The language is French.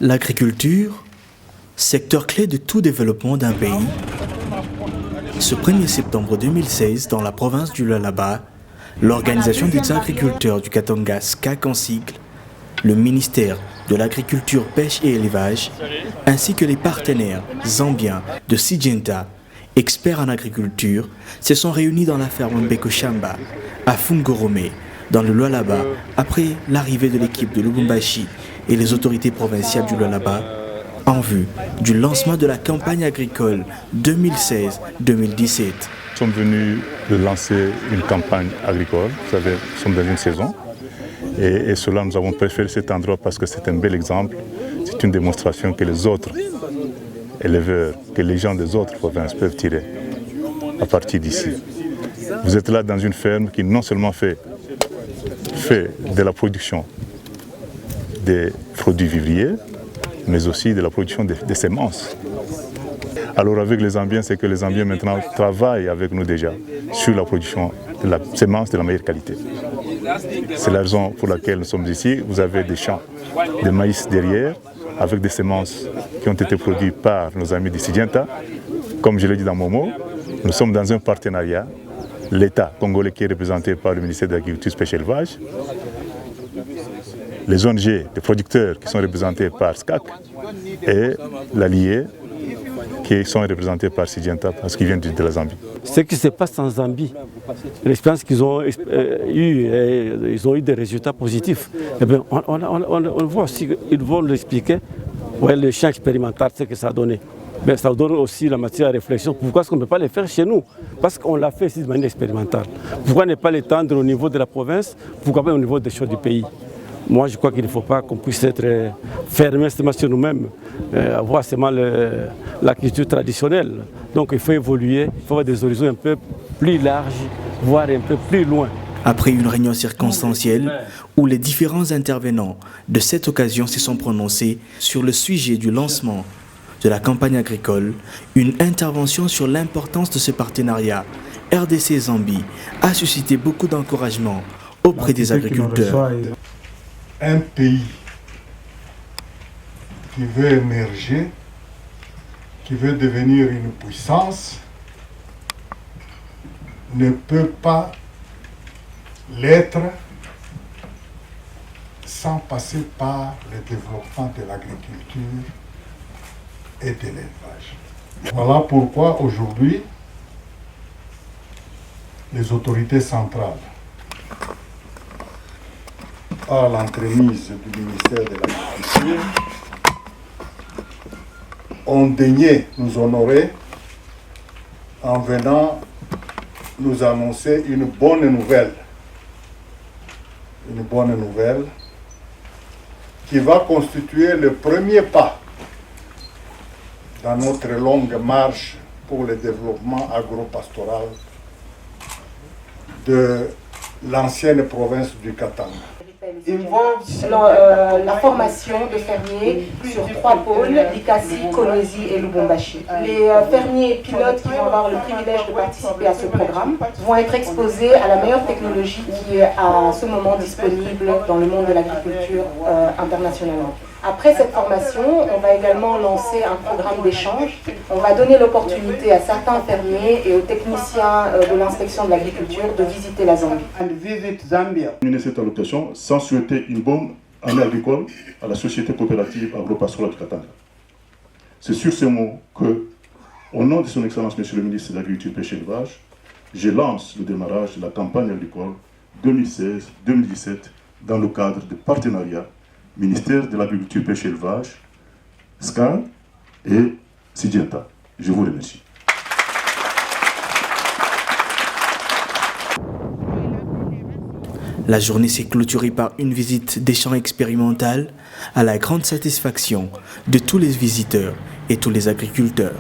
L'agriculture, secteur clé de tout développement d'un pays. Ce 1er septembre 2016, dans la province du Lualaba, l'Organisation des agriculteurs du Katanga, SCAC en sigle, le ministère de l'Agriculture, Pêche et Élevage, ainsi que les partenaires zambiens de Syngenta, experts en agriculture, se sont réunis dans la ferme Mbeko Shamba, à Fungorome, dans le Lualaba, après l'arrivée de l'équipe de Lubumbashi et les autorités provinciales du Lualaba, en vue du lancement de la campagne agricole 2016-2017. Nous sommes venus de lancer une campagne agricole, vous savez, nous sommes dans une saison. Et cela, nous avons préféré cet endroit parce que c'est un bel exemple. C'est une démonstration que les autres éleveurs, que les gens des autres provinces peuvent tirer à partir d'ici. Vous êtes là dans une ferme qui non seulement fait de la production des produits vivriers, mais aussi de la production des semences. Alors avec les Zambiens, c'est que les Zambiens maintenant travaillent avec nous déjà sur la production de la semence de la meilleure qualité. C'est la raison pour laquelle nous sommes ici. Vous avez des champs de maïs derrière, avec des semences qui ont été produites par nos amis de Syngenta. Comme je l'ai dit dans mon mot, nous sommes dans un partenariat. L'État congolais qui est représenté par le ministère de l'Agriculture, Pêche et Élevage, les ONG, les producteurs qui sont représentés par SCAC et l'allié qui sont représentés par Syngenta parce qu'ils viennent de la Zambie. Ce qui se passe en Zambie, l'expérience qu'ils ont eue, ils ont eu des résultats positifs. Eh bien, on voit aussi qu'ils vont l'expliquer, ouais, le champ expérimental, ce que ça a donné. Mais ça donne aussi la matière à réflexion. Pourquoi est-ce qu'on ne peut pas le faire chez nous? Parce qu'on l'a fait ici de manière expérimentale. Pourquoi ne pas l'étendre au niveau de la province? Pourquoi pas au niveau des choses du pays? Moi, je crois qu'il ne faut pas qu'on puisse être fermé seulement sur nous-mêmes, avoir seulement la culture traditionnelle. Donc il faut évoluer, il faut avoir des horizons un peu plus larges, voire un peu plus loin. Après une réunion circonstancielle où les différents intervenants de cette occasion se sont prononcés sur le sujet du lancement de la campagne agricole, une intervention sur l'importance de ce partenariat RDC-Zambie a suscité beaucoup d'encouragement auprès des agriculteurs. Un pays qui veut émerger, qui veut devenir une puissance, ne peut pas l'être sans passer par le développement de l'agriculture et de l'élevage. Voilà pourquoi aujourd'hui, les autorités centrales, à l'entremise du ministère de l'Agriculture, ont daigné nous honorer en venant nous annoncer une bonne nouvelle. Une bonne nouvelle qui va constituer le premier pas dans notre longue marche pour le développement agro-pastoral de l'ancienne province du Katanga. La formation de fermiers sur 3 pôles, Likasi, Kolwezi et Lubumbashi. Les fermiers pilotes qui vont avoir le privilège de participer à ce programme vont être exposés à la meilleure technologie qui est à ce moment disponible dans le monde de l'agriculture internationalement. Après cette formation, on va également lancer un programme d'échange. On va donner l'opportunité à certains fermiers et aux techniciens de l'inspection de l'agriculture de visiter la Zambie. Terminer cette allocation sans souhaiter une bonne année agricole à la société coopérative agro-pastorale du Katanga. C'est sur ces mots que, au nom de son Excellence Monsieur le ministre de l'Agriculture, Pêche et Élevage, je lance le démarrage de la campagne agricole 2016-2017 dans le cadre de partenariat ministère de l'Agriculture, Pêche et Élevage, SCAC et Syngenta. Je vous remercie. La journée s'est clôturée par une visite des champs expérimentales à la grande satisfaction de tous les visiteurs et tous les agriculteurs.